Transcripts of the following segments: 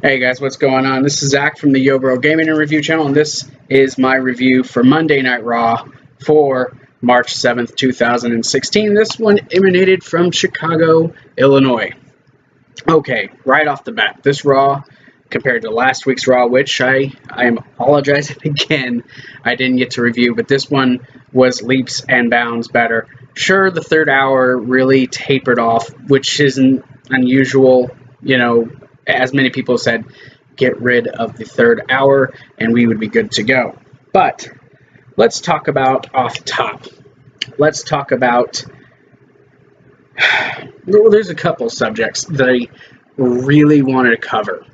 Hey guys, what's going on? This is Zach from the YoBro Gaming and Review channel, and this is my review for Monday Night Raw for March 7th, 2016. This one emanated from Chicago, Illinois. Okay, right off the bat, this Raw, compared to last week's Raw, which I am apologizing again, I didn't get to review, but this one was leaps and bounds better. Sure, the third hour really tapered off, which isn't unusual, as many people said, get rid of the third hour and we would be good to go. But let's talk about off top. Let's talk about, well, there's a couple subjects that I really wanted to cover,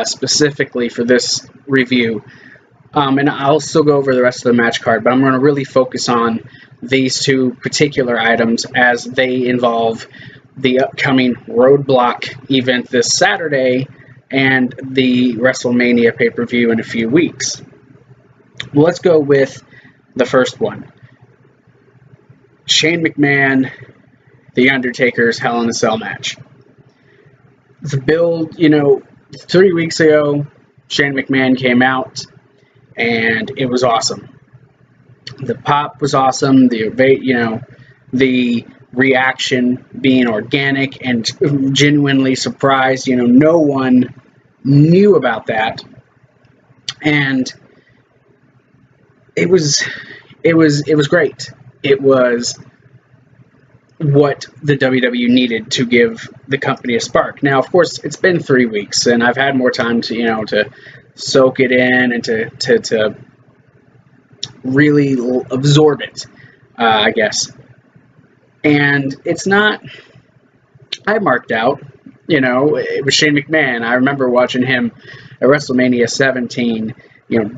specifically for this review. And I'll still go over the rest of the match card, but I'm going to really focus on these two particular items as they involve the upcoming Roadblock event this Saturday and the WrestleMania pay-per-view in a few weeks. Well, let's go with the first one. Shane McMahon, The Undertaker's Hell in a Cell match. The build, 3 weeks ago, Shane McMahon came out and it was awesome. The pop was awesome, the reaction being organic and genuinely surprised. No one knew about that, and it was great. It was what the WWE needed to give the company a spark. Now, of course, it's been 3 weeks, and I've had more time to soak it in and to really absorb it, I guess. And it's not, I marked out, it was Shane McMahon. I remember watching him at WrestleMania 17,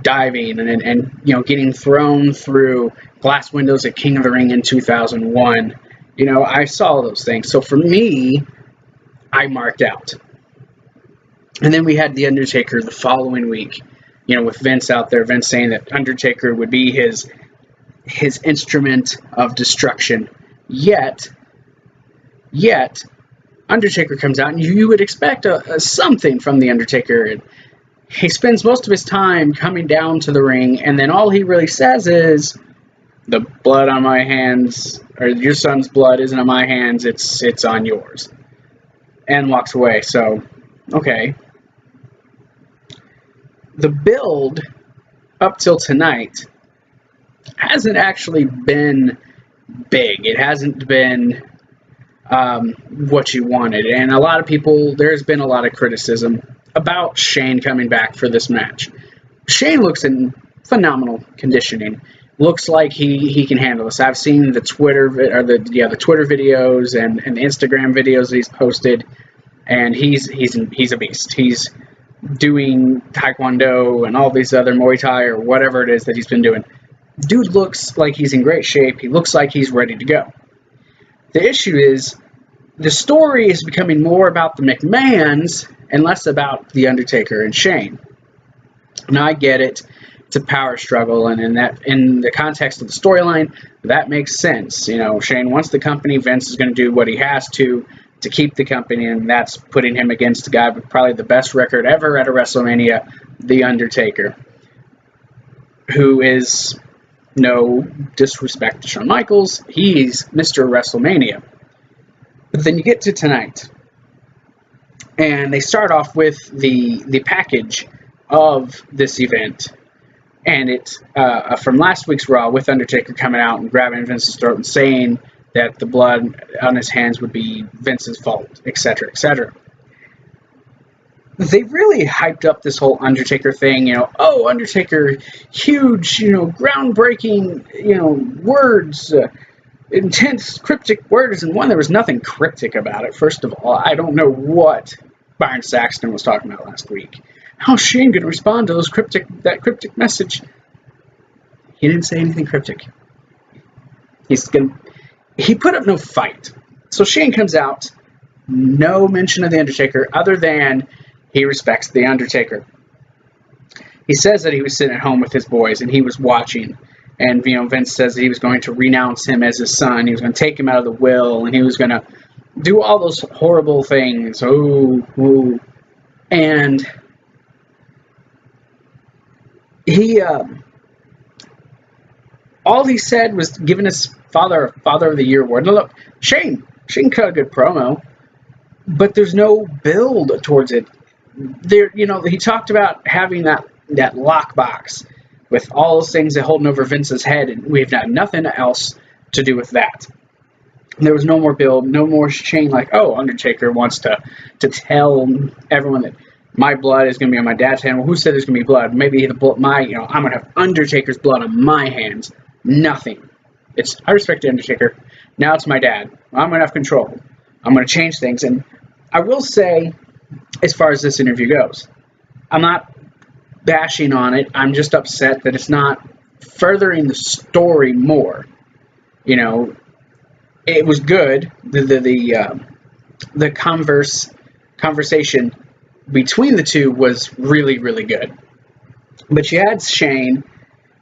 diving and getting thrown through glass windows at King of the Ring in 2001. I saw those things. So for me, I marked out. And then we had The Undertaker the following week, with Vince out there, Vince saying that Undertaker would be his instrument of destruction. Yet, Undertaker comes out, and you would expect something from The Undertaker. He spends most of his time coming down to the ring, and then all he really says is, the blood on my hands, or your son's blood isn't on my hands, it's on yours. And walks away. So, okay. The build up till tonight hasn't actually been big. It hasn't been what you wanted. And a lot of people, there's been a lot of criticism about Shane coming back for this match. Shane looks in phenomenal conditioning. Looks like he can handle this. I've seen the Twitter Twitter videos and the Instagram videos that he's posted, and he's a beast. He's doing Taekwondo and all these other Muay Thai or whatever it is that he's been doing. Dude looks like he's in great shape. He looks like he's ready to go. The issue is the story is becoming more about the McMahons and less about The Undertaker and Shane. Now, I get it. It's a power struggle, and in the context of the storyline, that makes sense. Shane wants the company. Vince is going to do what he has to keep the company, and that's putting him against the guy with probably the best record ever at a WrestleMania, The Undertaker, who is, no disrespect to Shawn Michaels, he's Mr. WrestleMania. But then you get to tonight, and they start off with the package of this event, and it's from last week's Raw with Undertaker coming out and grabbing Vince's throat and saying that the blood on his hands would be Vince's fault, etc., etc. They really hyped up this whole Undertaker thing, Undertaker, huge, groundbreaking, words, intense, cryptic words, and one, there was nothing cryptic about it. First of all, I don't know what Byron Saxton was talking about last week. How's Shane going to respond to that cryptic message? He didn't say anything cryptic. He put up no fight. So Shane comes out, no mention of The Undertaker other than he respects The Undertaker. He says that he was sitting at home with his boys and he was watching. And, Vince says that he was going to renounce him as his son. He was going to take him out of the will, and he was going to do all those horrible things. Ooh. And he, all he said was giving his father of the year award. Now look, Shane cut a good promo, but there's no build towards it. There, he talked about having that lockbox with all those things that holding over Vince's head, and we've had nothing else to do with that. There was no more build, no more Shane like, oh, Undertaker wants to tell everyone that my blood is going to be on my dad's hand. Well, who said there's going to be blood? Maybe I'm going to have Undertaker's blood on my hands. Nothing. I respect the Undertaker. Now it's my dad. I'm going to have control. I'm going to change things. And I will say, as far as this interview goes, I'm not bashing on it. I'm just upset that it's not furthering the story more. It was good. The conversation between the two was really, really good. But you had Shane,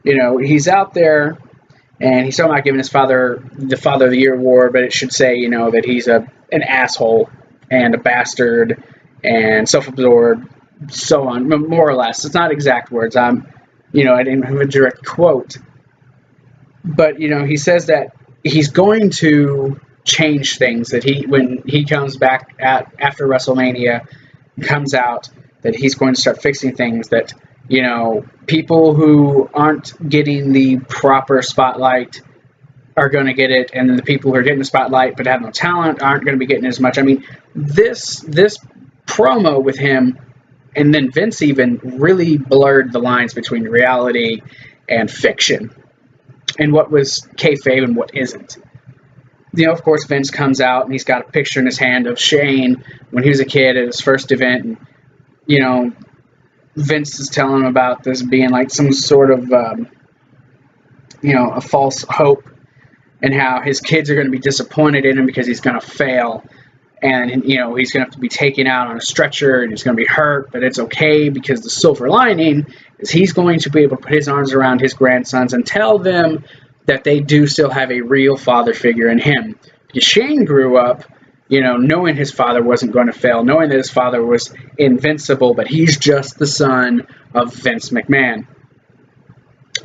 he's out there, and he's talking about giving his father the Father of the Year award, but it should say, that he's an asshole and a bastard and self-absorbed, so on, more or less. It's not exact words. I didn't have a direct quote. But, he says that he's going to change things, that when he comes back after WrestleMania, comes out, that he's going to start fixing things, that, people who aren't getting the proper spotlight are going to get it, and then the people who are getting the spotlight but have no talent aren't going to be getting as much. I mean, this promo with him, and then Vince even really blurred the lines between reality and fiction, and what was kayfabe and what isn't. Of course, Vince comes out and he's got a picture in his hand of Shane when he was a kid at his first event, and Vince is telling him about this being like some sort of a false hope, and how his kids are going to be disappointed in him because he's going to fail, and he's going to have to be taken out on a stretcher, and he's going to be hurt, but it's okay, because the silver lining is he's going to be able to put his arms around his grandsons and tell them that they do still have a real father figure in him. Because Shane grew up, knowing his father wasn't going to fail, knowing that his father was invincible, but he's just the son of Vince McMahon.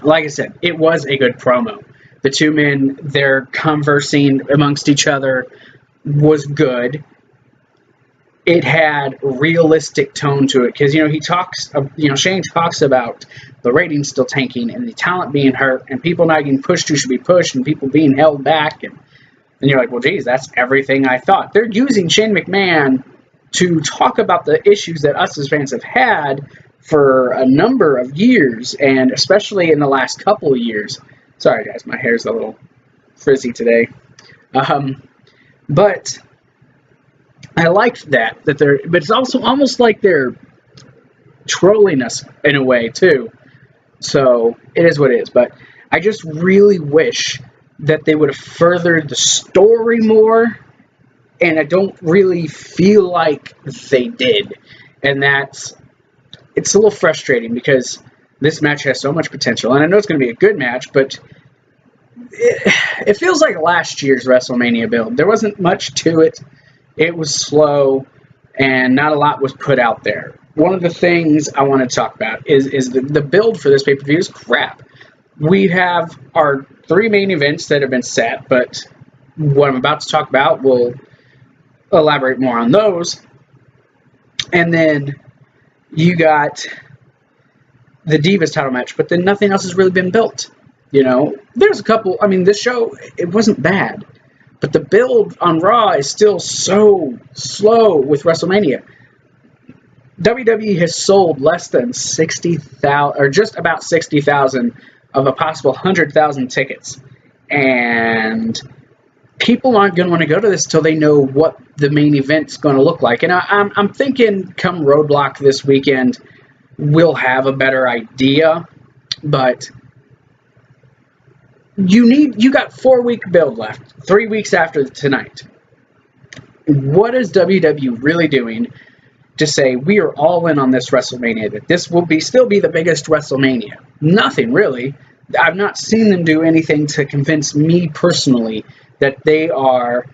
Like I said, it was a good promo. The two men, their conversing amongst each other was good. It had realistic tone to it, because Shane talks about the ratings still tanking and the talent being hurt and people not getting pushed who should be pushed and people being held back, and you're like, well, geez, that's everything I thought. They're using Shane McMahon to talk about the issues that us as fans have had for a number of years, and especially in the last couple of years. Sorry guys, my hair's a little frizzy today. But I liked that but it's also almost like they're trolling us in a way too. So it is what it is. But I just really wish that they would have furthered the story more, and I don't really feel like they did. And it's a little frustrating, because this match has so much potential, and I know it's going to be a good match, but it feels like last year's WrestleMania build. There wasn't much to it. It was slow, and not a lot was put out there. One of the things I want to talk about is the build for this pay-per-view is crap. We have our 3 main events that have been set, but what I'm about to talk about will elaborate more on those. And then you got the Divas title match, but then nothing else has really been built. There's a couple. I mean, this show, it wasn't bad, but the build on Raw is still so slow with WrestleMania. WWE has sold less than 60,000, or just about 60,000 of a possible 100,000 tickets, and people aren't going to want to go to this until they know what the main event's going to look like. And I'm thinking come Roadblock this weekend, we'll have a better idea, but you got 4-week build left, 3 weeks after tonight. What is WWE really doing to say we are all in on this WrestleMania, that this will still be the biggest WrestleMania? Nothing really. I've not seen them do anything to convince me personally that they are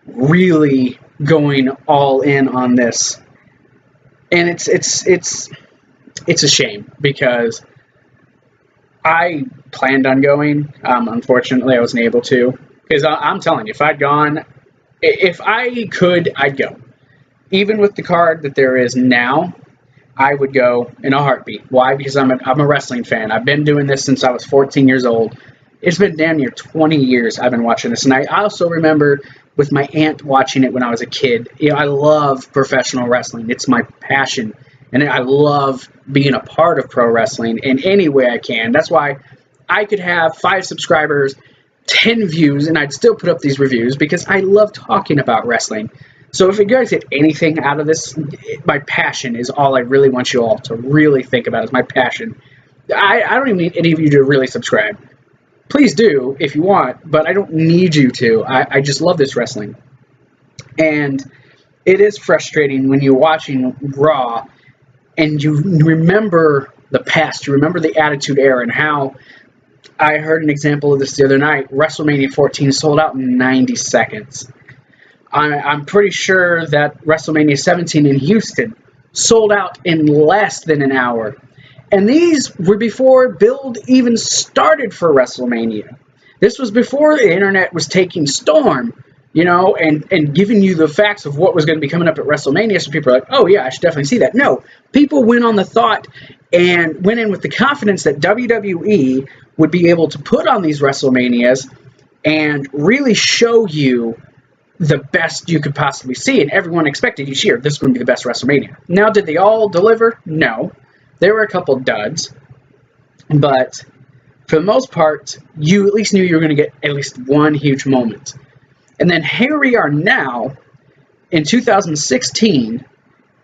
really going all in on this. And it's a shame because I planned on going. Unfortunately, I wasn't able to. Because I'm telling you, if I could, I'd go. Even with the card that there is now, I would go in a heartbeat. Why? Because I'm a wrestling fan. I've been doing this since I was 14 years old. It's been damn near 20 years I've been watching this. And I also remember with my aunt watching it when I was a kid. I love professional wrestling. It's my passion. And I love being a part of pro wrestling in any way I can. That's why I could have 5 subscribers, 10 views, and I'd still put up these reviews because I love talking about wrestling. So if you guys get anything out of this, my passion is all I really want you all to really think about is my passion. I don't even need any of you to really subscribe. Please do if you want, but I don't need you to. I just love this wrestling. And it is frustrating when you're watching Raw and you remember the past, you remember the Attitude Era and how I heard an example of this the other night. WrestleMania 14 sold out in 90 seconds. I'm pretty sure that WrestleMania 17 in Houston sold out in less than an hour. And these were before build even started for WrestleMania. This was before the internet was taking storm, and giving you the facts of what was going to be coming up at WrestleMania. So people are like, oh yeah, I should definitely see that. No, people went on the thought and went in with the confidence that WWE would be able to put on these WrestleManias and really show you the best you could possibly see, and everyone expected each year this is going to be the best WrestleMania. Now, did they all deliver? No. There were a couple duds, but for the most part, you at least knew you were going to get at least one huge moment. And then here we are now in 2016,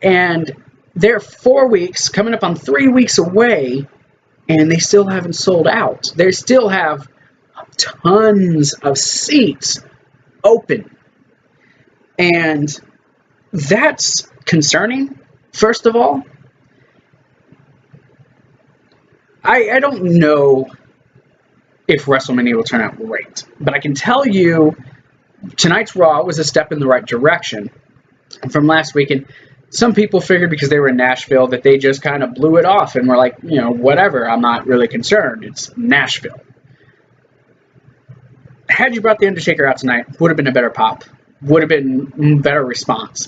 and they're 4 weeks, coming up on 3 weeks away, and they still haven't sold out. They still have tons of seats open. And that's concerning, first of all. I don't know if WrestleMania will turn out great, but I can tell you tonight's Raw was a step in the right direction. And from last weekend, some people figured because they were in Nashville that they just kind of blew it off and were like, whatever, I'm not really concerned. It's Nashville. Had you brought The Undertaker out tonight, would have been a better pop. Would have been better response.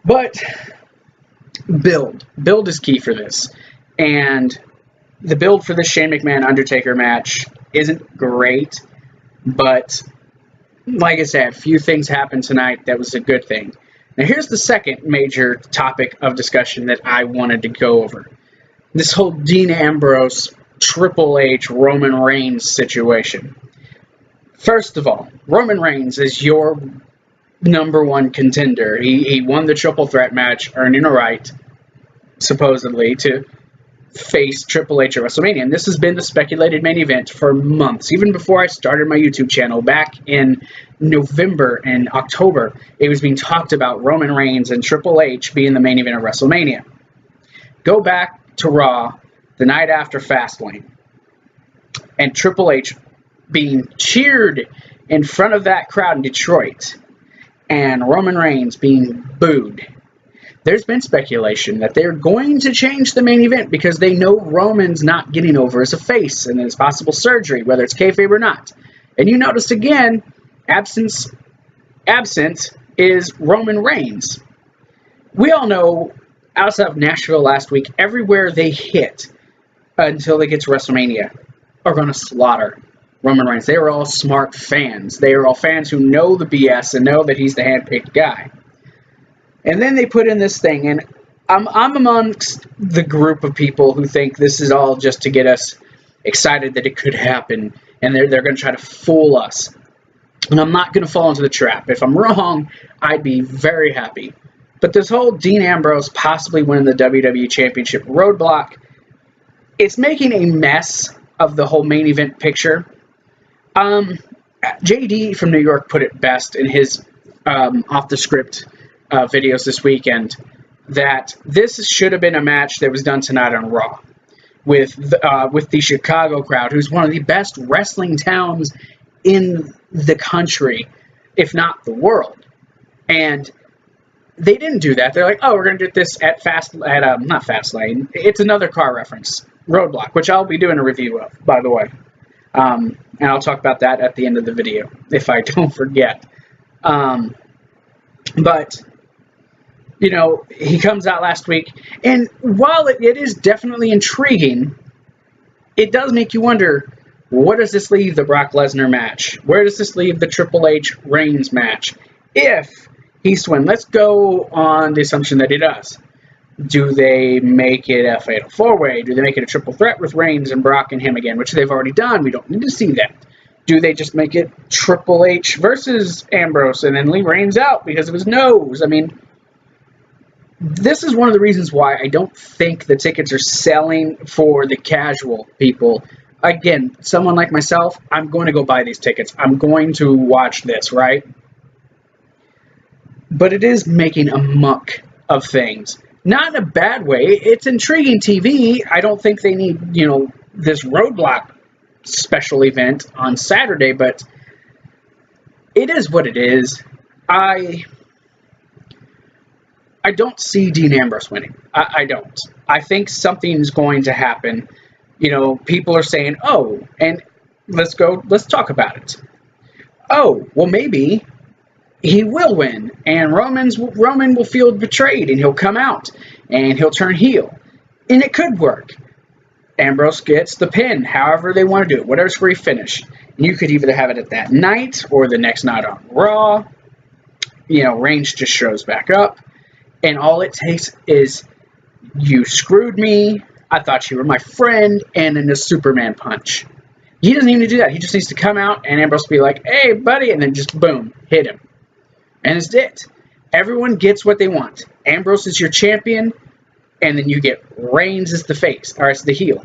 But build is key for this. And the build for this Shane McMahon Undertaker match isn't great, but like I said, a few things happened tonight that was a good thing. Now here's the second major topic of discussion that I wanted to go over. This whole Dean Ambrose, Triple H, Roman Reigns situation. First of all, Roman Reigns is your number one contender. He won the triple threat match, earning a right, supposedly, to face Triple H at WrestleMania. And this has been the speculated main event for months. Even before I started my YouTube channel back in November and October, it was being talked about Roman Reigns and Triple H being the main event of WrestleMania. Go back to Raw the night after Fastlane, and Triple H being cheered in front of that crowd in Detroit, and Roman Reigns being booed. There's been speculation that they're going to change the main event because they know Roman's not getting over as a face and there's possible surgery, whether it's kayfabe or not. And you noticed again, absent is Roman Reigns. We all know, outside of Nashville last week, everywhere they hit until they get to WrestleMania are going to slaughter Roman Reigns. They are all smart fans. They are all fans who know the BS and know that he's the handpicked guy. And then they put in this thing, and I'm amongst the group of people who think this is all just to get us excited that it could happen, and they're going to try to fool us. And I'm not going to fall into the trap. If I'm wrong, I'd be very happy. But this whole Dean Ambrose possibly winning the WWE Championship roadblock, it's making a mess of the whole main event picture. JD from New York put it best in his off-the-script videos this weekend, that this should have been a match that was done tonight on Raw with the Chicago crowd, who's one of the best wrestling towns in the country, if not the world. And They didn't do that. They're like, oh, we're going to do this at not Fastlane. It's another car reference, Roadblock, which I'll be doing a review of, by the way. And I'll talk about that at the end of the video, if I don't forget. But, you know, he comes out last week, and while it is definitely intriguing, it does make you wonder, where does this leave the Brock Lesnar match? Where does this leave the Triple H Reigns match? If he's to win, let's go on the assumption that he does. Do they make it a fatal four-way? Do they make it a triple threat with Reigns and Brock and him again, which they've already done? We don't need to see that. Do they just make it Triple H versus Ambrose and then leave Reigns out because of his nose? I mean, this is one of the reasons why I don't think the tickets are selling for the casual people. Again, someone like myself, I'm going to go buy these tickets. I'm going to watch this, right? But it is making a muck of things. Not in a bad way. It's intriguing TV. I don't think they need, you know, this Roadblock special event on Saturday, but it is what it is. I don't see Dean Ambrose winning. I don't. I think something's going to happen. You know, people are saying, oh, and let's talk about it. Oh, well, maybe he will win, and Roman will feel betrayed, and he'll come out, and he'll turn heel. And it could work. Ambrose gets the pin, however they want to do it, whatever's where he finished. And you could either have it at that night, or the next night on Raw. You know, Reigns just shows back up, and all it takes is, you screwed me, I thought you were my friend, and then a Superman punch. He doesn't even need to do that. He just needs to come out, and Ambrose will be like, hey, buddy, and then just, boom, hit him. And it's it. Everyone gets what they want. Ambrose is your champion, and then you get Reigns as the face, or as the heel.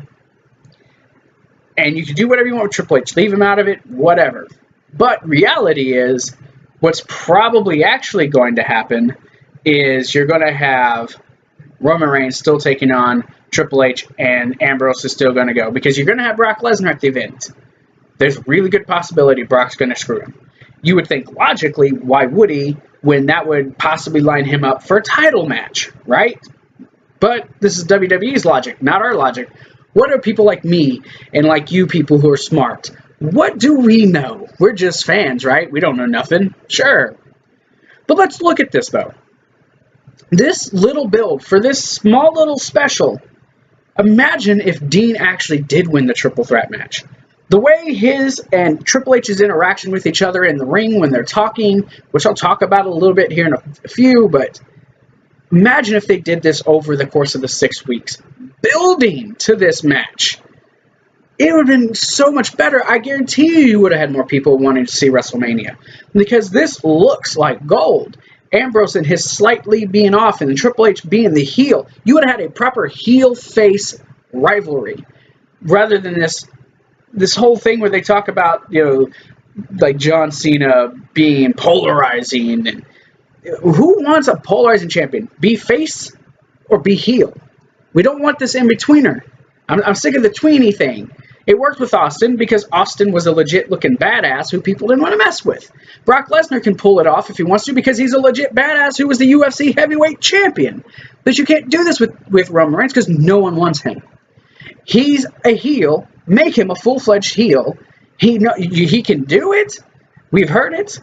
And you can do whatever you want with Triple H. Leave him out of it, whatever. But reality is, what's probably actually going to happen is you're going to have Roman Reigns still taking on Triple H, and Ambrose is still going to go. Because you're going to have Brock Lesnar at the event. There's a really good possibility Brock's going to screw him. You would think, logically, why would he, when that would possibly line him up for a title match, right? But this is WWE's logic, not our logic. What are people like me and like you people who are smart? What do we know? We're just fans, right? We don't know nothing. Sure. But let's look at this, though. This little build for this small little special, imagine if Dean actually did win the triple threat match. The way his and Triple H's interaction with each other in the ring when they're talking, which I'll talk about a little bit here in a few, but imagine if they did this over the course of the 6 weeks, building to this match. It would have been so much better. I guarantee you would have had more people wanting to see WrestleMania, because this looks like gold. Ambrose and his slightly being off and Triple H being the heel. You would have had a proper heel-face rivalry rather than this whole thing where they talk about, you know, like John Cena being polarizing. And who wants a polarizing champion? Be face or be heel? We don't want this in-betweener. I'm sick of the tweeny thing. It worked with Austin because Austin was a legit-looking badass who people didn't want to mess with. Brock Lesnar can pull it off if he wants to because he's a legit badass who was the UFC heavyweight champion. But you can't do this with Roman Reigns because no one wants him. He's a heel. Make him a full-fledged heel. He can do it. We've heard it.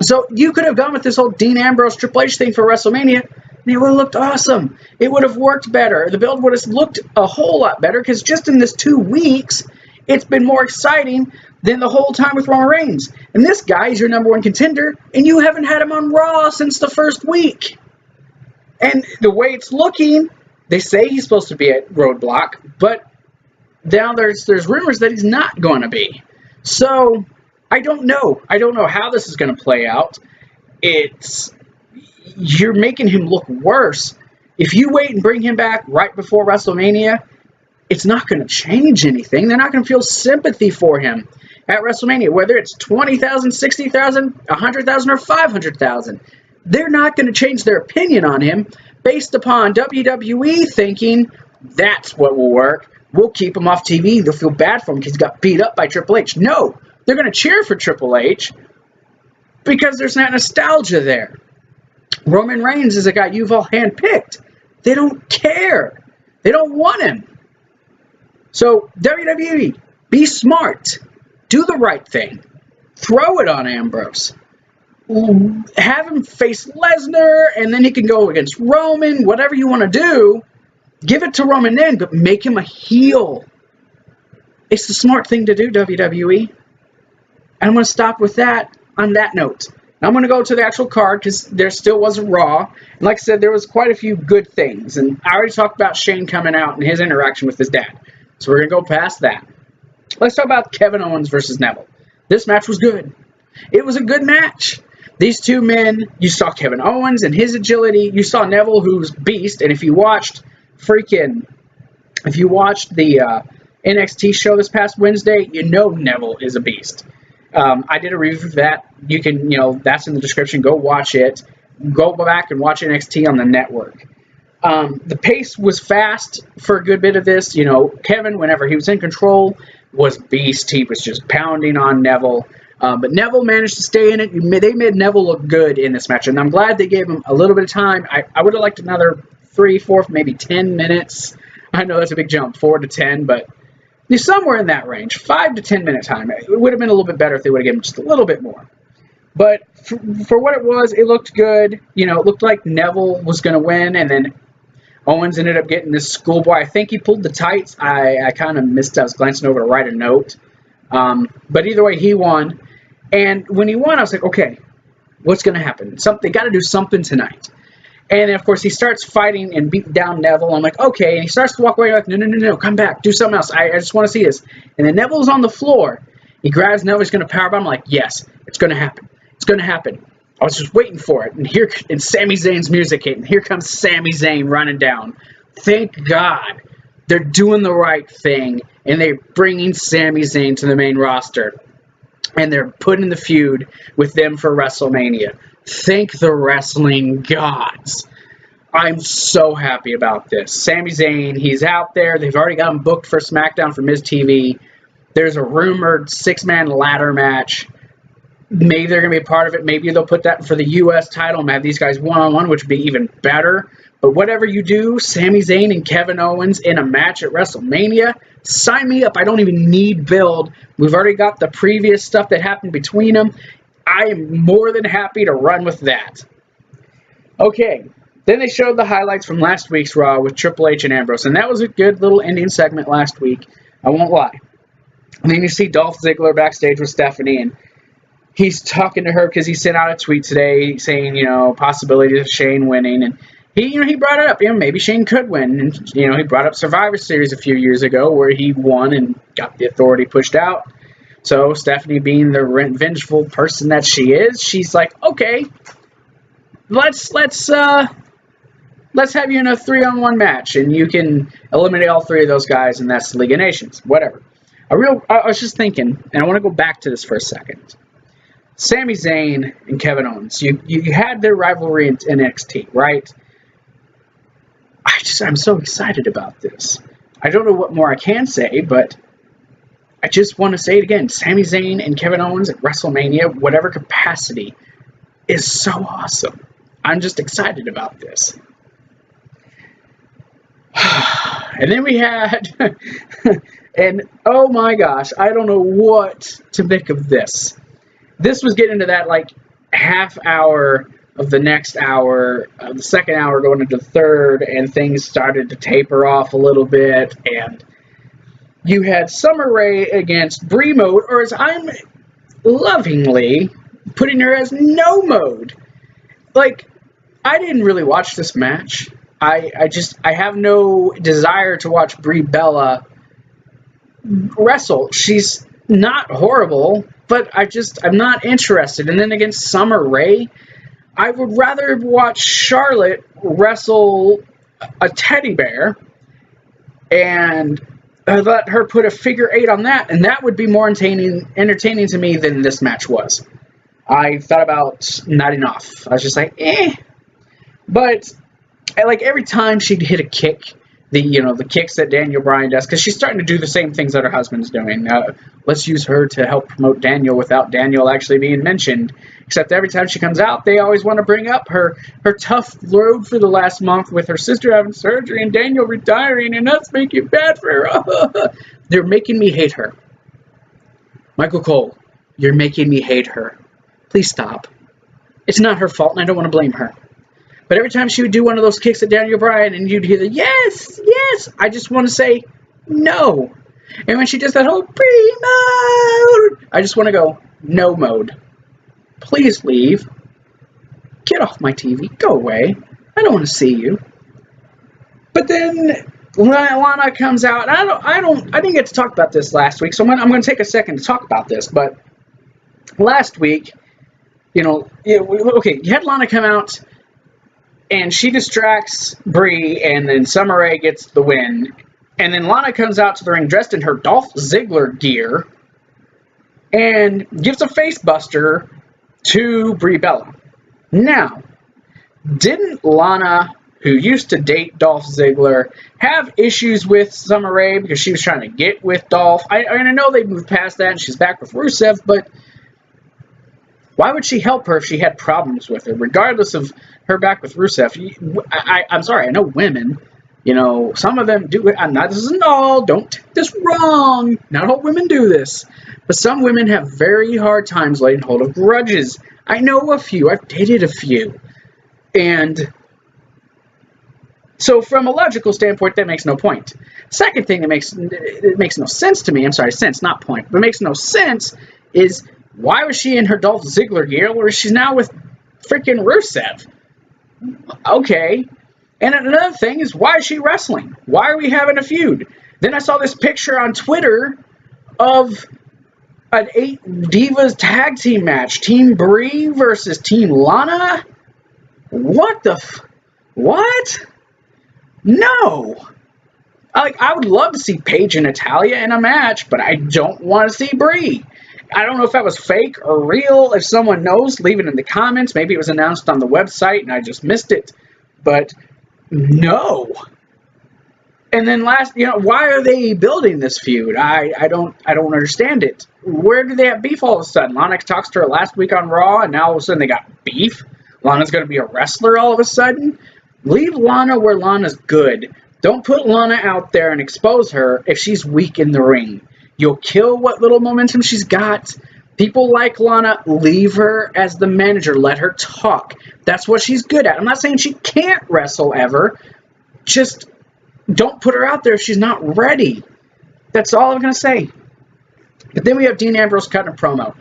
So you could have gone with this whole Dean Ambrose Triple H thing for WrestleMania, and it would have looked awesome. It would have worked better. The build would have looked a whole lot better because just in this 2 weeks, it's been more exciting than the whole time with Roman Reigns. And this guy is your number one contender, and you haven't had him on Raw since the first week. And the way it's looking, they say he's supposed to be at Roadblock, but now there's rumors that he's not going to be. So I don't know. I don't know how this is going to play out. You're making him look worse. If you wait and bring him back right before WrestleMania, it's not going to change anything. They're not going to feel sympathy for him at WrestleMania, whether it's 20,000, 60,000, 100,000, or 500,000. They're not going to change their opinion on him based upon WWE thinking that's what will work. We'll keep him off TV. They'll feel bad for him because he got beat up by Triple H. No, they're going to cheer for Triple H because there's that nostalgia there. Roman Reigns is a guy you've all handpicked. They don't care. They don't want him. So, WWE, be smart. Do the right thing. Throw it on Ambrose. Have him face Lesnar, and then he can go against Roman. Whatever you want to do, give it to Roman then, but make him a heel. It's the smart thing to do, WWE. And I'm going to stop with that on that note. Now I'm going to go to the actual card because there still wasn't Raw. And like I said, there was quite a few good things. And I already talked about Shane coming out and his interaction with his dad. So we're going to go past that. Let's talk about Kevin Owens versus Neville. This match was good. It was a good match. These two men, you saw Kevin Owens and his agility. You saw Neville, who's beast. And if you watched the NXT show this past Wednesday, you know Neville is a beast. I did a review of that. You can, that's in the description. Go watch it. Go back and watch NXT on the network. The pace was fast for a good bit of this. Kevin, whenever he was in control, was beast. He was just pounding on Neville. But Neville managed to stay in it. They made Neville look good in this match, and I'm glad they gave him a little bit of time. I would have liked another 3, 4, maybe 10 minutes. I know that's a big jump, 4 to 10, but somewhere in that range, 5 to 10 minute time. It would have been a little bit better if they would have given him just a little bit more. But for what it was, it looked good. It looked like Neville was going to win, and then Owens ended up getting this schoolboy. I think he pulled the tights. I kind of missed. I was glancing over to write a note. But either way, he won. And when he won, I was like, okay, what's going to happen? They got to do something tonight. And then, of course, he starts fighting and beating down Neville. I'm like, okay. And he starts to walk away like, no, come back. Do something else. I just want to see this. And then Neville's on the floor. He grabs Neville. He's going to powerbomb. I'm like, yes, it's going to happen. It's going to happen. I was just waiting for it. And Sami Zayn's music hit. And here comes Sami Zayn running down. Thank God they're doing the right thing. And they're bringing Sami Zayn to the main roster. And they're putting the feud with them for WrestleMania. Thank the wrestling gods. I'm so happy about this. Sami Zayn, he's out there. They've already got him booked for SmackDown for Miz TV. There's a rumored 6-man ladder match. Maybe they're going to be a part of it. Maybe they'll put that for the U.S. title and have these guys one-on-one, which would be even better. But whatever you do, Sami Zayn and Kevin Owens in a match at WrestleMania, sign me up. I don't even need build. We've already got the previous stuff that happened between them. I am more than happy to run with that. Okay, then they showed the highlights from last week's Raw with Triple H and Ambrose, and that was a good little ending segment last week. I won't lie. And then you see Dolph Ziggler backstage with Stephanie, and he's talking to her because he sent out a tweet today saying, possibility of Shane winning, and he brought it up. Maybe Shane could win, and he brought up Survivor Series a few years ago where he won and got the Authority pushed out. So Stephanie, being the vengeful person that she is, she's like, okay, let's have you in a 3-on-1 match, and you can eliminate all 3 of those guys, and that's the League of Nations, whatever. I was just thinking, and I want to go back to this for a second. Sami Zayn and Kevin Owens, you had their rivalry in NXT, right? I'm so excited about this. I don't know what more I can say, but I just want to say it again. Sami Zayn and Kevin Owens at WrestleMania, whatever capacity, is so awesome. I'm just excited about this. And then we had, and oh my gosh, I don't know what to make of this. This was getting into that half hour of the next hour, the second hour going into the third, and things started to taper off a little bit, and you had Summer Rae against Brie Mode, or as I'm lovingly putting her as No Mode. I didn't really watch this match. I have no desire to watch Brie Bella wrestle. She's not horrible, but I'm not interested. And then against Summer Rae, I would rather watch Charlotte wrestle a teddy bear and let her put a figure 8 on that, and that would be more entertaining to me than this match was. I thought about nodding off. I was just like, eh. But every time she'd hit a kick, the kicks that Daniel Bryan does, because she's starting to do the same things that her husband's doing. Let's use her to help promote Daniel without Daniel actually being mentioned. Except every time she comes out, they always want to bring up her tough road for the last month with her sister having surgery and Daniel retiring, and that's making it bad for her. They're making me hate her. Michael Cole, you're making me hate her. Please stop. It's not her fault, and I don't want to blame her. But every time she would do one of those kicks at Daniel Bryan and you'd hear the yes, yes, I just want to say no. And when she does that whole pre-mode, I just want to go, no mode. Please leave. Get off my TV. Go away. I don't want to see you. But then Lana comes out. I didn't get to talk about this last week, so I'm going to take a second to talk about this. But last week, you had Lana come out, and she distracts Brie, and then Summer Rae gets the win. And then Lana comes out to the ring dressed in her Dolph Ziggler gear and gives a face buster to Brie Bella. Now, didn't Lana, who used to date Dolph Ziggler, have issues with Summer Rae because she was trying to get with Dolph? I know they moved past that and she's back with Rusev, but why would she help her if she had problems with her, regardless of her back with Rusev? I'm sorry, I know women, some of them do it. This isn't all, don't take this wrong. Not all women do this. But some women have very hard times laying hold of grudges. I know a few. I've dated a few. And so from a logical standpoint, that makes no point. Second thing that makes no sense to me, I'm sorry, sense, not point, but makes no sense is, why was she in her Dolph Ziggler gear where she's now with freaking Rusev? Okay. And another thing is, why is she wrestling? Why are we having a feud? Then I saw this picture on Twitter of an 8 Divas tag team match. Team Brie versus Team Lana? What the what? No. I would love to see Paige and Natalya in a match, but I don't want to see Brie. I don't know if that was fake or real. If someone knows, leave it in the comments. Maybe it was announced on the website and I just missed it. But no. And then why are they building this feud? I don't understand it. Where do they have beef all of a sudden? Lana talks to her last week on Raw, and now all of a sudden they got beef. Lana's going to be a wrestler all of a sudden. Leave Lana where Lana's good. Don't put Lana out there and expose her if she's weak in the ring. You'll kill what little momentum she's got. People like Lana, leave her as the manager. Let her talk. That's what she's good at. I'm not saying she can't wrestle ever. Just don't put her out there if she's not ready. That's all I'm going to say. But then we have Dean Ambrose cutting a promo.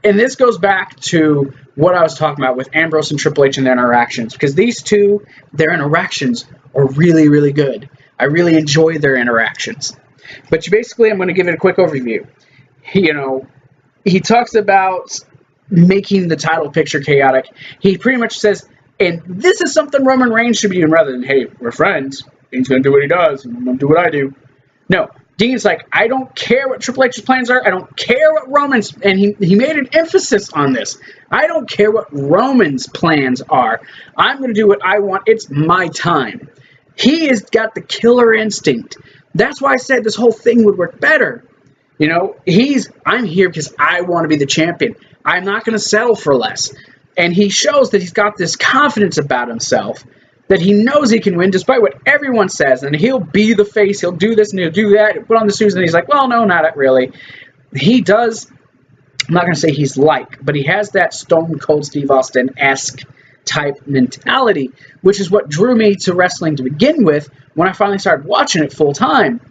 And this goes back to what I was talking about with Ambrose and Triple H and their interactions. Because these two, their interactions are really, really good. I really enjoy their interactions. But basically, I'm going to give it a quick overview. He talks about making the title picture chaotic. He pretty much says, and this is something Roman Reigns should be doing rather than, hey, we're friends. Dean's going to do what he does, and I'm going to do what I do. No, Dean's like, I don't care what Triple H's plans are. I don't care what Roman's, and he made an emphasis on this. I don't care what Roman's plans are. I'm going to do what I want. It's my time. He has got the killer instinct. That's why I said this whole thing would work better. I'm here because I want to be the champion. I'm not going to settle for less. And he shows that he's got this confidence about himself, that he knows he can win despite what everyone says. And he'll be the face. He'll do this and he'll do that. He'll put on the suits and he's like, well, no, not really. He does, I'm not going to say he's but he has that Stone Cold Steve Austin-esque type mentality, which is what drew me to wrestling to begin with when I finally started watching it full time.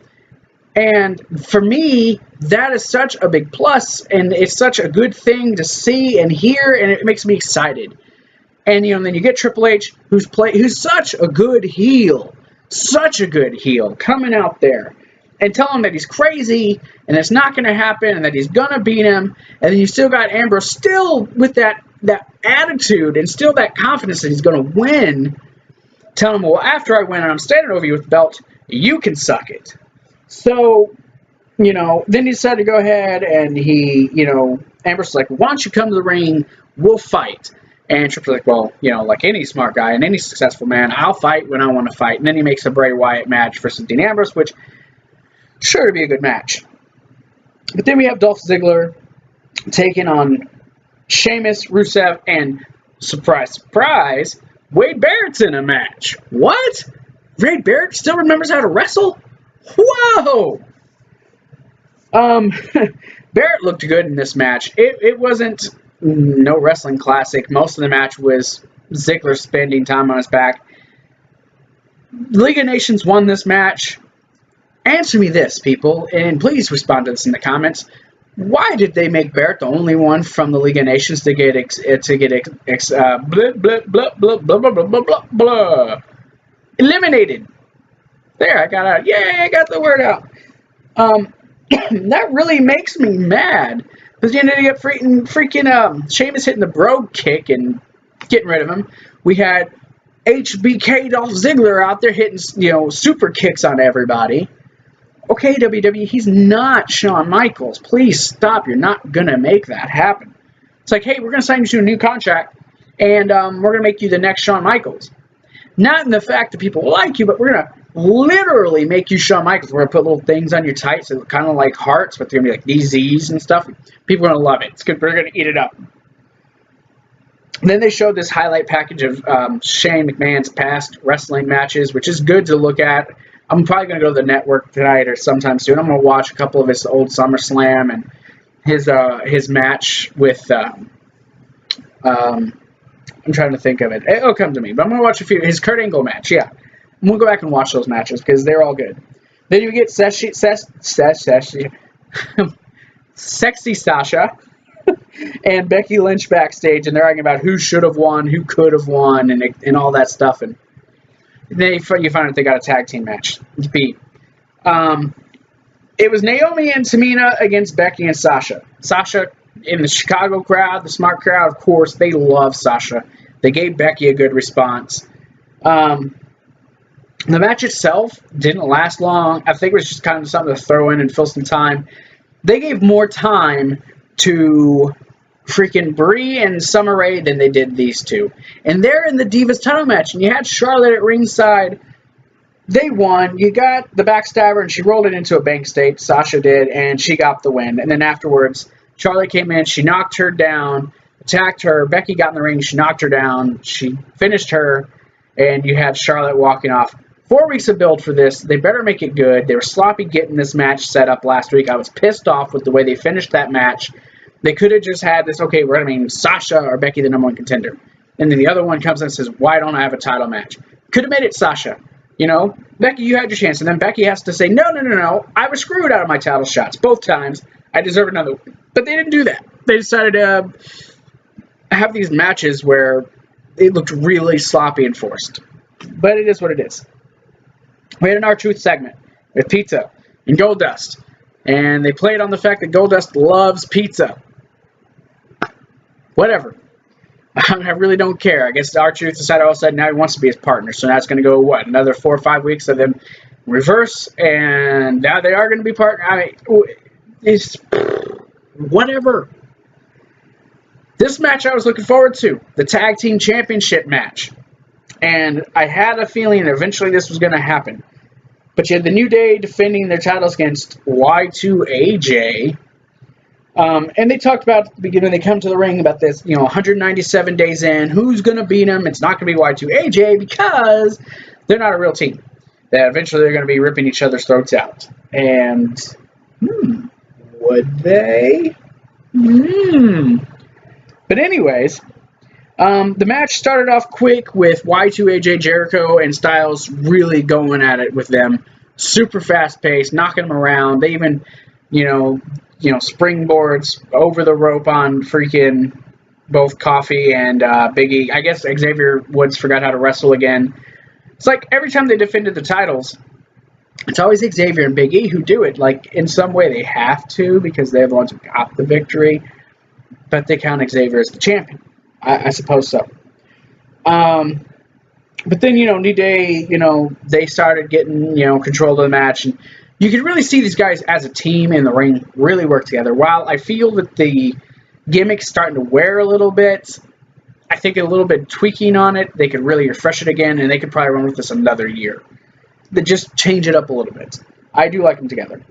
And for me, that is such a big plus, and it's such a good thing to see and hear, and it makes me excited. And then you get Triple H, who's such a good heel, coming out there and telling him that he's crazy and it's not going to happen and that he's going to beat him. And then you still got Ambrose still with that attitude and still that confidence that he's going to win. Tell him, well, after I win and I'm standing over you with the belt, you can suck it. So, then he decided to go ahead and Ambrose was like, why don't you come to the ring? We'll fight. And Triple H, like, well, you know, like any smart guy and any successful man, I'll fight when I want to fight. And then he makes a Bray Wyatt match versus Dean Ambrose, which sure to be a good match. But then we have Dolph Ziggler taking on Sheamus, Rusev, and surprise, surprise, Wade Barrett's in a match. What? Wade Barrett still remembers how to wrestle? Whoa! Barrett looked good in this match. It wasn't no wrestling classic. Most of the match was Ziggler spending time on his back. League of Nations won this match. Answer me this, people, and please respond to this in the comments. Why did they make Barrett the only one from the League of Nations to get eliminated? There, I got out. Yay, I got the word out. That really makes me mad. Because you ended up freaking Sheamus hitting the Brogue kick and getting rid of him. We had HBK Dolph Ziggler out there hitting, you know, super kicks on everybody. Okay, WWE, he's not Shawn Michaels. Please stop. You're not going to make that happen. It's like, hey, we're going to sign you to a new contract, and we're going to make you the next Shawn Michaels. Not in the fact that people like you, but we're going to literally make you Shawn Michaels. We're going to put little things on your tights that look kind of like hearts, but they're going to be like these Z's and stuff. People are going to love it. It's good. We're going to eat it up. And then they showed this highlight package of Shane McMahon's past wrestling matches, which is good to look at. I'm probably going to go to the network tonight or sometime soon. I'm going to watch a couple of his old SummerSlam and his match with I'm trying to think of it. It'll come to me. But I'm going to watch a few. His Kurt Angle match, yeah. I'm going to go back and watch those matches because they're all good. Then you get Sexy Sasha and Becky Lynch backstage, and they're arguing about who should have won, who could have won, and all that stuff. And then you find out they got a tag team match. Beat. It was Naomi and Tamina against Becky and Sasha. Sasha in the Chicago crowd, the smart crowd, of course, they love Sasha. They gave Becky a good response. The match itself didn't last long. I think it was just kind of something to throw in and fill some time. They gave more time to freaking Brie and Summer Rae than they did these two. And they're in the Divas title match. And you had Charlotte at ringside. They won. You got the backstabber, and she rolled it into a bank state. Sasha did, and she got the win. And then afterwards, Charlotte came in. She knocked her down, attacked her. Becky got in the ring. She knocked her down. She finished her, and you had Charlotte walking off. 4 weeks of build for this. They better make it good. They were sloppy getting this match set up last week. I was pissed off with the way they finished that match. They could have just had this, okay, we're going to make Sasha or Becky the number one contender. And then the other one comes in and says, why don't I have a title match? Could have made it Sasha. You know, Becky, you had your chance. And then Becky has to say, no. I was screwed out of my title shots both times. I deserve another one. But they didn't do that. They decided to have these matches where it looked really sloppy and forced. But it is what it is. We had an R-Truth segment with pizza and Goldust. And they played on the fact that Goldust loves pizza. Whatever. I really don't care. I guess R-Truth decided all of a sudden now he wants to be his partner. So now it's going to go, what, another 4 or 5 weeks of them reverse. And now they are going to be partners. I mean, it's whatever. This match I was looking forward to. The Tag Team Championship match. And I had a feeling eventually this was going to happen. But you had the New Day defending their titles against Y2AJ. And they talked about at the beginning, they come to the ring about this, 197 days in, who's going to beat them? It's not going to be Y2AJ because they're not a real team. That eventually they're going to be ripping each other's throats out. And, would they? But anyways, the match started off quick with Y2AJ, Jericho, and Styles really going at it with them. Super fast paced, knocking them around. They even, springboards over the rope on freaking both Coffee and Big E. I guess Xavier Woods forgot how to wrestle again. It's like every time they defended the titles, it's always Xavier and Big E who do it. Like, in some way they have to because they're the ones who got the victory. But they count Xavier as the champion. I suppose so. But then, New Day, they started getting, control of the match. And you could really see these guys as a team in the ring really work together. While I feel that the gimmick's starting to wear a little bit, I think a little bit tweaking on it, they could really refresh it again, and they could probably run with this another year. They just change it up a little bit. I do like them together.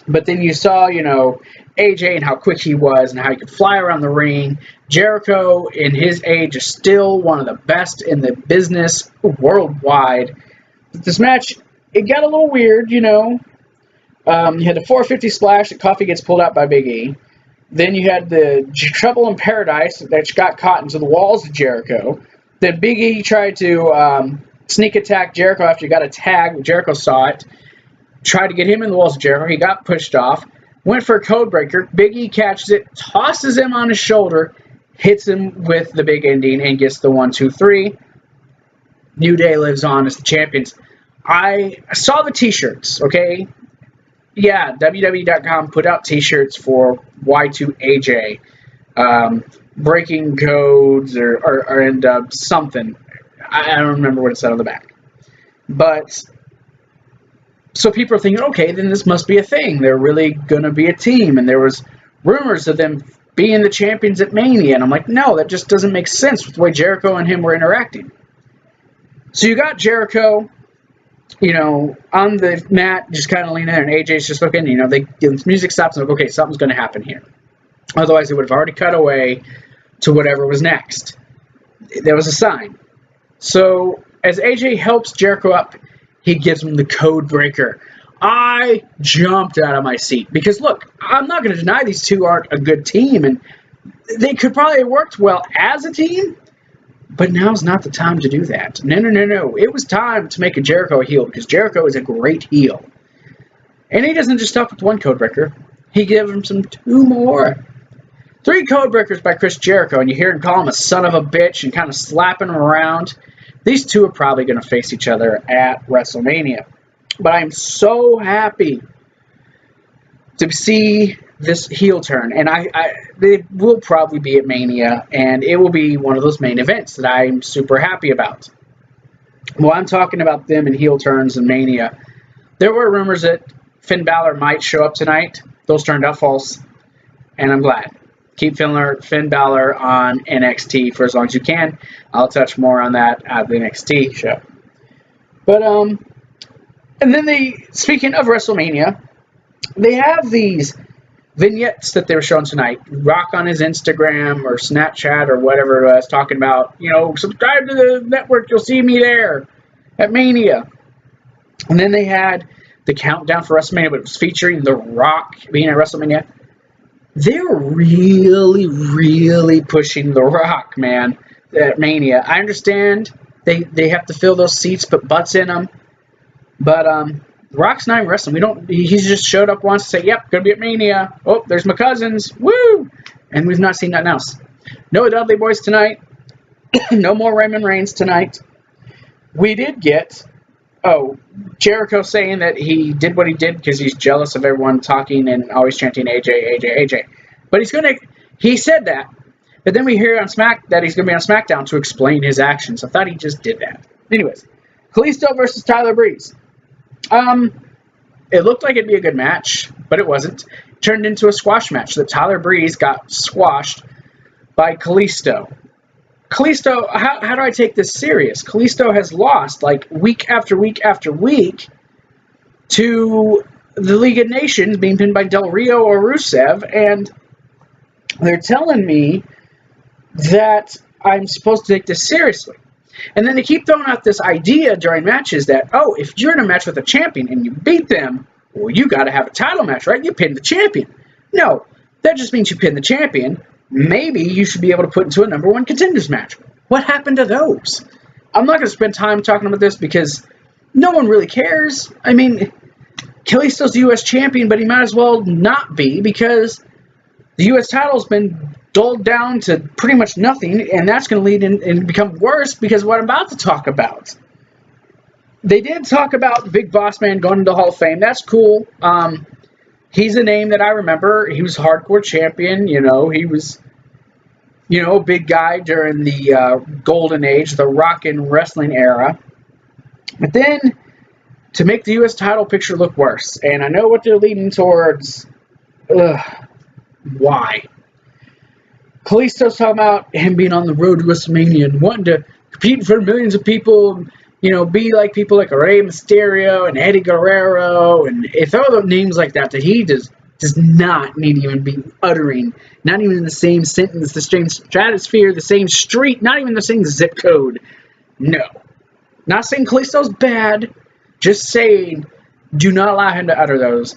But then you saw, AJ and how quick he was and how he could fly around the ring. Jericho, in his age, is still one of the best in the business worldwide. But this match, it got a little weird, You had the 450 splash that Coffee gets pulled out by Big E. Then you had the Trouble in Paradise that got caught into the walls of Jericho. Then Big E tried to sneak attack Jericho after he got a tag. Jericho saw it. Tried to get him in the walls of Jericho. He got pushed off. Went for a code breaker. Big E catches it, tosses him on his shoulder, hits him with the big ending, and gets the 1, 2, 3. New Day lives on as the champions. I saw the t-shirts, okay? Yeah, WWE.com put out t-shirts for Y2AJ, breaking codes or something. I don't remember what it said on the back. But, so people are thinking, okay, then this must be a thing. They're really going to be a team. And there was rumors of them being the champions at Mania. And I'm like, no, that just doesn't make sense with the way Jericho and him were interacting. So you got Jericho, on the mat, just kind of leaning there, and AJ's just looking, the music stops, and like, okay, something's going to happen here. Otherwise, they would have already cut away to whatever was next. There was a sign. So, as AJ helps Jericho up, he gives him the code breaker. I jumped out of my seat, because look, I'm not going to deny these two aren't a good team, and they could probably have worked well as a team, but now's not the time to do that. No. It was time to make a Jericho a heel, because Jericho is a great heel. And he doesn't just stop with one codebreaker. He gives him some 2 more. 3 codebreakers by Chris Jericho, and you hear him call him a son of a bitch and kind of slapping him around. These two are probably going to face each other at WrestleMania. But I'm so happy to see this heel turn, and they will probably be at Mania, and it will be one of those main events that I'm super happy about. Well, I'm talking about them and heel turns and Mania. There were rumors that Finn Balor might show up tonight. Those turned out false, and I'm glad. Keep Finn Balor on NXT for as long as you can. I'll touch more on that at the NXT show. But and then speaking of WrestleMania, they have these vignettes that they were showing tonight. Rock on his Instagram or Snapchat or whatever it was, talking about, subscribe to the network, you'll see me there at Mania. And then they had the countdown for WrestleMania, but it was featuring The Rock being at WrestleMania. They were really, really pushing The Rock, man, at Mania. I understand they have to fill those seats, put butts in them, but Rock's not even wrestling. He's just showed up once to say, yep, gonna be at Mania. Oh, there's my cousins. Woo! And we've not seen nothing else. No Dudley Boys tonight. No more Raymond Reigns tonight. We did get, Jericho saying that he did what he did because he's jealous of everyone talking and always chanting AJ, AJ, AJ. But he said that. But then we hear on that he's going to be on SmackDown to explain his actions. I thought he just did that. Anyways, Kalisto versus Tyler Breeze. It looked like it'd be a good match, but it wasn't. It turned into a squash match that Tyler Breeze got squashed by Kalisto. Kalisto, how do I take this serious? Kalisto has lost like week after week after week to the League of Nations, being pinned by Del Rio or Rusev, and they're telling me that I'm supposed to take this seriously. And then they keep throwing out this idea during matches that, if you're in a match with a champion and you beat them, well, you got to have a title match, right? You pin the champion. No, that just means you pin the champion. Maybe you should be able to put into a number 1 contenders match. What happened to those? I'm not going to spend time talking about this because no one really cares. I mean, Kalisto's the U.S. champion, but he might as well not be because the U.S. title's been dulled down to pretty much nothing, and that's going to lead in and become worse because of what I'm about to talk about. They did talk about Big Boss Man going into the Hall of Fame. That's cool. He's a name that I remember. He was hardcore champion. He was, a big guy during the golden age, the rock and wrestling era. But then, to make the U.S. title picture look worse, and I know what they're leading towards. Why? Kalisto's talking about him being on the road to WrestleMania and wanting to compete in front of millions of people, you know, be like people like Rey Mysterio and Eddie Guerrero, and if other names like that he does not need to even be uttering, not even in the same sentence, the same stratosphere, the same street, not even the same zip code. No. Not saying Kalisto's bad, just saying do not allow him to utter those.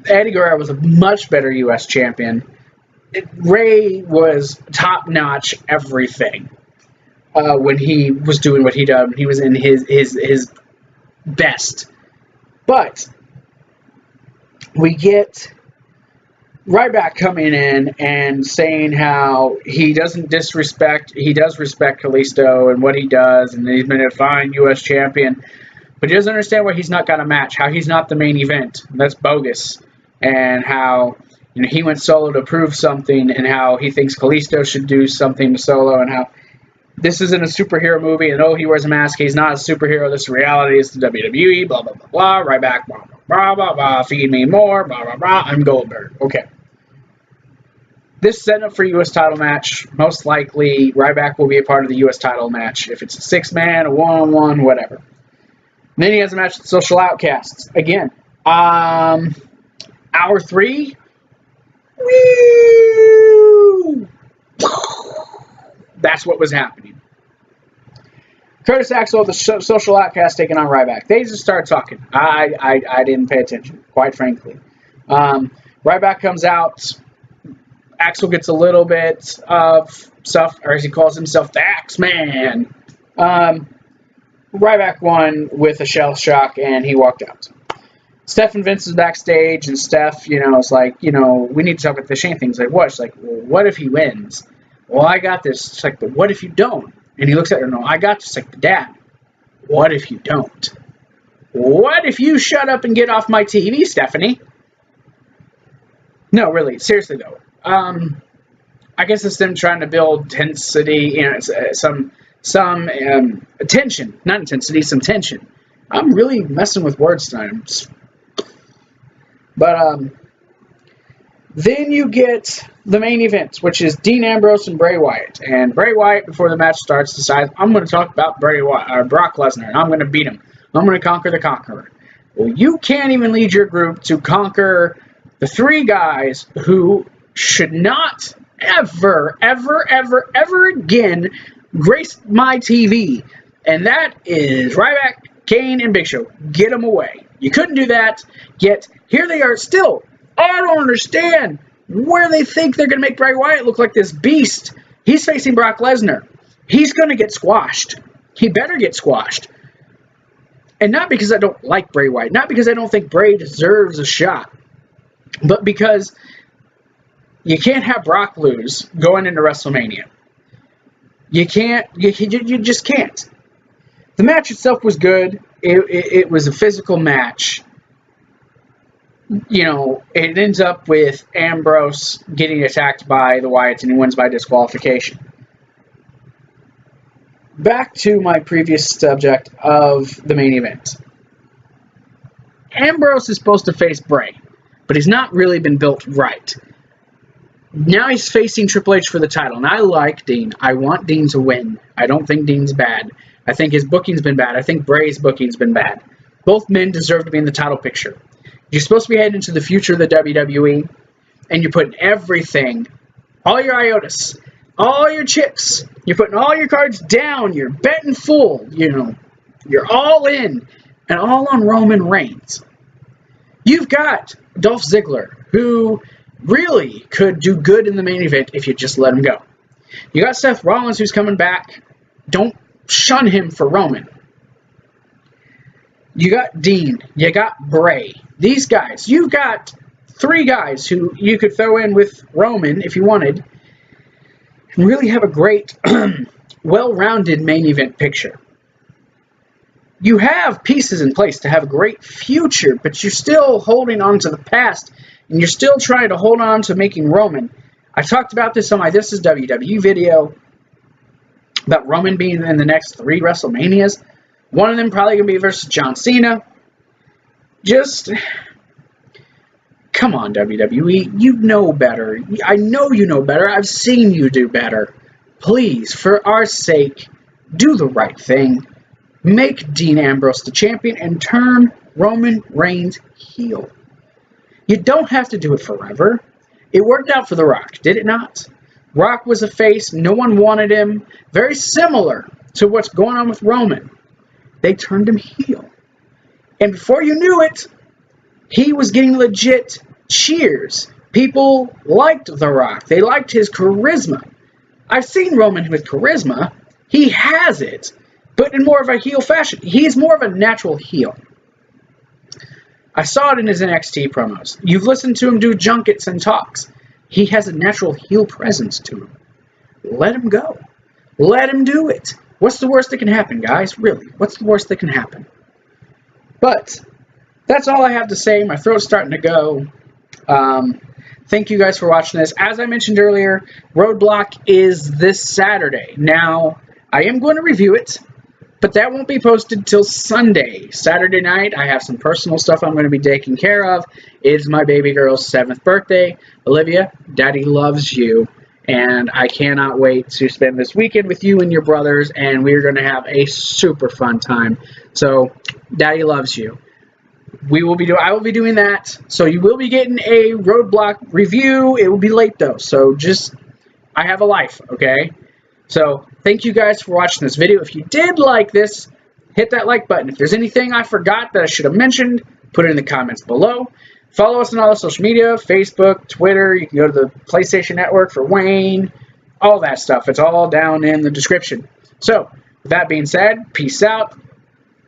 Eddie Guerrero was a much better U.S. champion. Rey was top-notch everything when he was doing what he did. He was in his best. But we get Ryback coming in and saying how he does respect Kalisto and what he does, and he's been a fine U.S. champion, but he doesn't understand why he's not got a match, how he's not the main event. That's bogus. And how, you know, he went solo to prove something, and how he thinks Kalisto should do something solo, and how this isn't a superhero movie, and oh, he wears a mask, he's not a superhero, this is reality, it's the WWE, blah, blah, blah, blah, Ryback, blah, blah, blah, blah, blah, feed me more, blah, blah, blah, I'm Goldberg. Okay. This is setting up for a U.S. title match. Most likely, Ryback will be a part of the U.S. title match. If it's a 6-man, a 1-on-1, whatever. And then he has a match with Social Outcasts. Again, hour 3. Woo! That's what was happening. Curtis Axel, the Social Outcast, taking on Ryback. They just started talking. I didn't pay attention, quite frankly. Ryback comes out. Axel gets a little bit of stuff, or as he calls himself, the Axeman. Ryback won with a shell shock, and he walked out. Steph and Vince is backstage, and Steph, you know, is like, you know, we need to talk about the Shane thing. He's like, what? She's like, well, what if he wins? Well, I got this. It's like, but what if you don't? And he looks at her, no, I got this. Like, Dad, what if you don't? What if you shut up and get off my TV, Stephanie? No, really, seriously, though. I guess it's them trying to build intensity, you know, some tension, not intensity, some tension. I'm really messing with words tonight. But then you get the main event, which is Dean Ambrose and Bray Wyatt. And Bray Wyatt, before the match starts, decides, I'm going to talk about Brock Lesnar, and I'm going to beat him. I'm going to conquer the Conqueror. Well, you can't even lead your group to conquer the 3 guys who should not ever again grace my TV. And that is Ryback, Kane, and Big Show. Get them away. You couldn't do that, yet here they are still. I don't understand where they think they're going to make Bray Wyatt look like this beast. He's facing Brock Lesnar. He's going to get squashed. He better get squashed. And not because I don't like Bray Wyatt, not because I don't think Bray deserves a shot, but because you can't have Brock lose going into WrestleMania. You can't. You just can't. The match itself was good. It was a physical match. You know, it ends up with Ambrose getting attacked by the Wyatts, and he wins by disqualification. Back to my previous subject of the main event. Ambrose is supposed to face Bray, but he's not really been built right. Now he's facing Triple H for the title, and I like Dean. I want Dean to win. I don't think Dean's bad. I think his booking's been bad. I think Bray's booking's been bad. Both men deserve to be in the title picture. You're supposed to be heading into the future of the WWE, and you're putting everything, all your iotas, all your chips, you're putting all your cards down, you're betting full, you know, you're all in, and all on Roman Reigns. You've got Dolph Ziggler, who really could do good in the main event if you just let him go. You got Seth Rollins, who's coming back. Don't shun him for Roman. You got Dean. You got Bray. These guys. You've got 3 guys who you could throw in with Roman if you wanted and really have a great, well-rounded main event picture. You have pieces in place to have a great future, but you're still holding on to the past, and you're still trying to hold on to making Roman. I talked about this on my This Is WWE video, about Roman being in the next 3 WrestleManias. One of them probably going to be versus John Cena. Just Come on, WWE, you know better. I know you know better. I've seen you do better. Please, for our sake, do the right thing. Make Dean Ambrose the champion and turn Roman Reigns heel. You don't have to do it forever. It worked out for The Rock, did it not? Rock was a face. No one wanted him. Very similar to what's going on with Roman. They turned him heel. And before you knew it, he was getting legit cheers. People liked The Rock. They liked his charisma. I've seen Roman with charisma. He has it, but in more of a heel fashion. He's more of a natural heel. I saw it in his NXT promos. You've listened to him do junkets and talks. He has a natural heel presence to him. Let him go. Let him do it. What's the worst that can happen, guys? Really, what's the worst that can happen? But that's all I have to say. My throat's starting to go. Thank you guys for watching this. As I mentioned earlier, Roadblock is this Saturday. Now, I am going to review it, but that won't be posted till Sunday. Saturday night, I have some personal stuff I'm going to be taking care of. It's my baby girl's 7th birthday. Olivia, Daddy loves you, and I cannot wait to spend this weekend with you and your brothers, and we're going to have a super fun time. So, Daddy loves you. I will be doing that, so you will be getting a Roadblock review. It will be late, though, so I have a life, okay? So, thank you guys for watching this video. If you did like this, hit that like button. If there's anything I forgot that I should have mentioned, put it in the comments below. Follow us on all the social media, Facebook, Twitter. You can go to the PlayStation Network for Wayne, all that stuff. It's all down in the description. So, with that being said, peace out.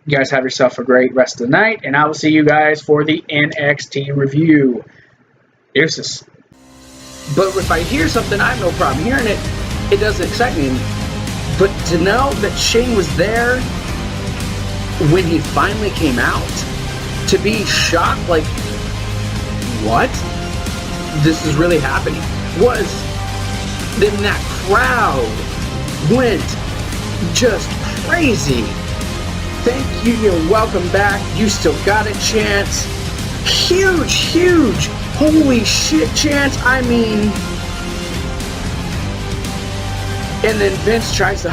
You guys have yourself a great rest of the night, and I will see you guys for the NXT review. Deuces. But if I hear something, I have no problem hearing it. It doesn't excite me. But to know that Shane was there when he finally came out, to be shocked, like, what? This is really happening. Then that crowd went just crazy. Thank you, you're welcome back. You still got a chance. Huge, huge, holy shit chance. I mean, and then Vince tries to